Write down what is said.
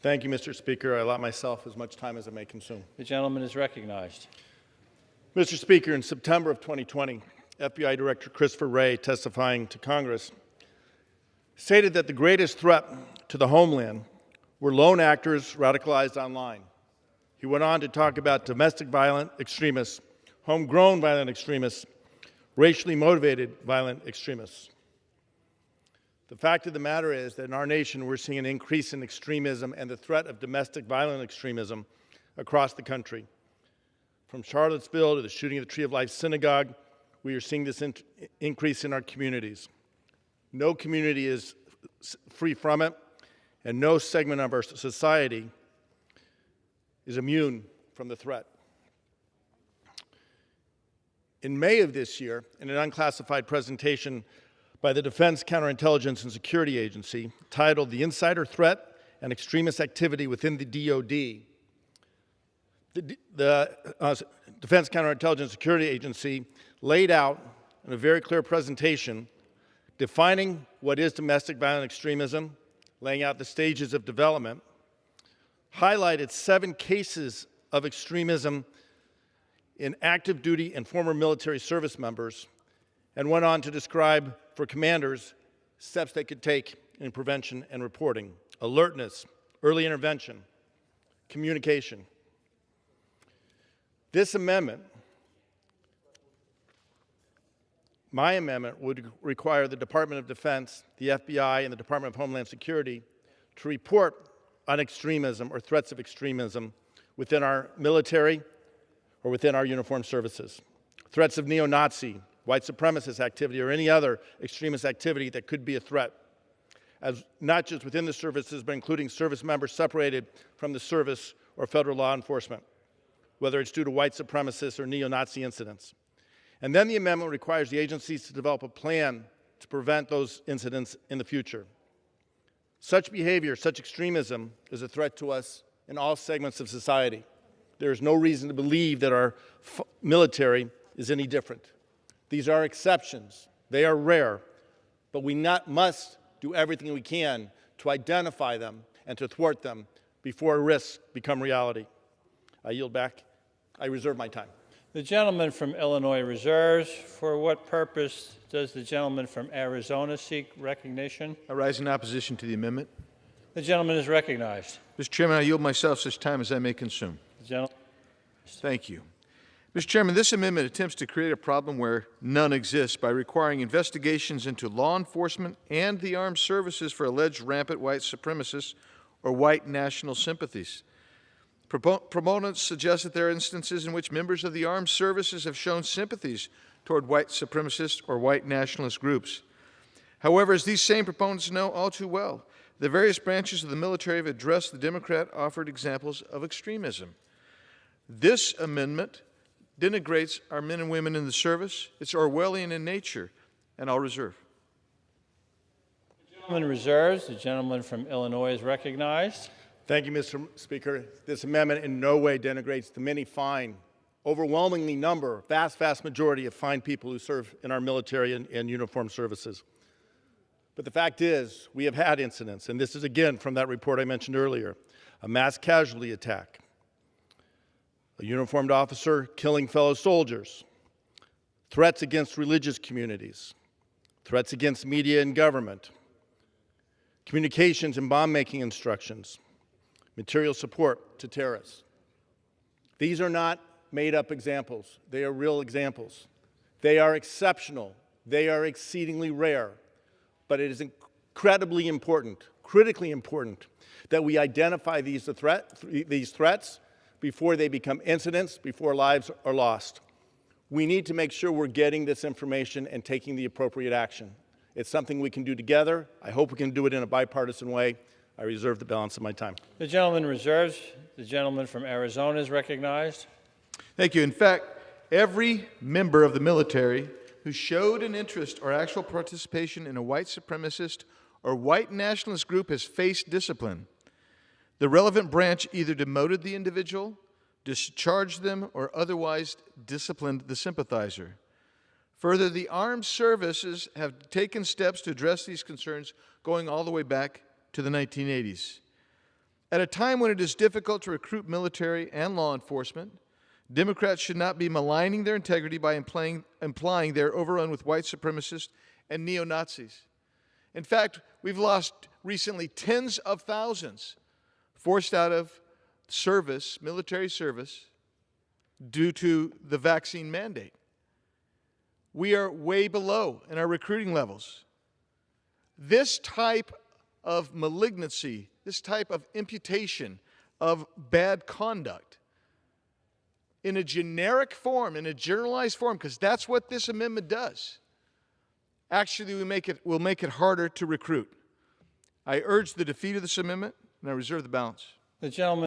Thank you, Mr. Speaker. I allot myself as much time as I may consume. The gentleman is recognized. Mr. Speaker, in September of 2020, FBI Director Christopher Wray, testifying to Congress, stated that the greatest threat to the homeland were lone actors radicalized online. He went on to talk about domestic violent extremists, homegrown violent extremists, racially motivated violent extremists. The fact of the matter is that in our nation, we're seeing an increase in extremism and the threat of domestic violent extremism across the country. From Charlottesville to the shooting of the Tree of Life Synagogue, we are seeing this increase in our communities. No community is free from it, and no segment of our society is immune from the threat. In May of this year, in an unclassified presentation by the Defense Counterintelligence and Security Agency titled "The Insider Threat and Extremist Activity Within the DoD," the Defense Counterintelligence and Security Agency laid out in a very clear presentation defining what is domestic violent extremism, laying out the stages of development, highlighted 7 cases of extremism in active duty and former military service members, and went on to describe for commanders steps they could take in prevention and reporting: alertness, early intervention, communication. This amendment, my amendment, would require the Department of Defense, the FBI, and the Department of Homeland Security to report on extremism or threats of extremism within our military or within our uniformed services. Threats of neo-Nazi, white supremacist activity, or any other extremist activity that could be a threat, as not just within the services, but including service members separated from the service or federal law enforcement, whether it's due to white supremacist or neo-Nazi incidents. And then the amendment requires the agencies to develop a plan to prevent those incidents in the future. Such behavior, such extremism, is a threat to us in all segments of society. There is no reason to believe that our military is any different. These are exceptions. They are rare, but we must do everything we can to identify them and to thwart them before risks become reality. I yield back. I reserve my time. The gentleman from Illinois reserves. For what purpose does the gentleman from Arizona seek recognition? I rise in opposition to the amendment. The gentleman is recognized. Mr. Chairman, I yield myself such time as I may consume. The gentleman. Thank you. Mr. Chairman, this amendment attempts to create a problem where none exists by requiring investigations into law enforcement and the armed services for alleged rampant white supremacists or white national sympathies. Proponents suggest that there are instances in which members of the armed services have shown sympathies toward white supremacist or white nationalist groups. However, as these same proponents know all too well, the various branches of the military have addressed the Democrat-offered examples of extremism. This amendment denigrates our men and women in the service. It's Orwellian in nature, and I'll reserve. The gentleman reserves. The gentleman from Illinois is recognized. Thank you, Mr. Speaker. This amendment in no way denigrates the many fine, overwhelmingly number, vast majority of fine people who serve in our military and uniformed services. But the fact is, we have had incidents, and this is again from that report I mentioned earlier: a mass casualty attack, a uniformed officer killing fellow soldiers, threats against religious communities, threats against media and government, communications and bomb-making instructions, material support to terrorists. These are not made-up examples. They are real examples. They are exceptional. They are exceedingly rare. But it is incredibly important, critically important, that we identify these threats before they become incidents, before lives are lost. We need to make sure we're getting this information and taking the appropriate action. It's something we can do together. I hope we can do it in a bipartisan way. I reserve the balance of my time. The gentleman reserves. The gentleman from Arizona is recognized. Thank you. In fact, every member of the military who showed an interest or actual participation in a white supremacist or white nationalist group has faced discipline. The relevant branch either demoted the individual, discharged them, or otherwise disciplined the sympathizer. Further, the armed services have taken steps to address these concerns going all the way back to the 1980s. At a time when it is difficult to recruit military and law enforcement, Democrats should not be maligning their integrity by implying they're overrun with white supremacists and neo-Nazis. In fact, we've lost recently tens of thousands forced out of service, military service, due to the vaccine mandate. We are way below in our recruiting levels. This type of malignancy, this type of imputation of bad conduct in a generic form, in a generalized form, because that's what this amendment does, actually will make it harder to recruit. I urge the defeat of this amendment, and I reserve the balance. The gentleman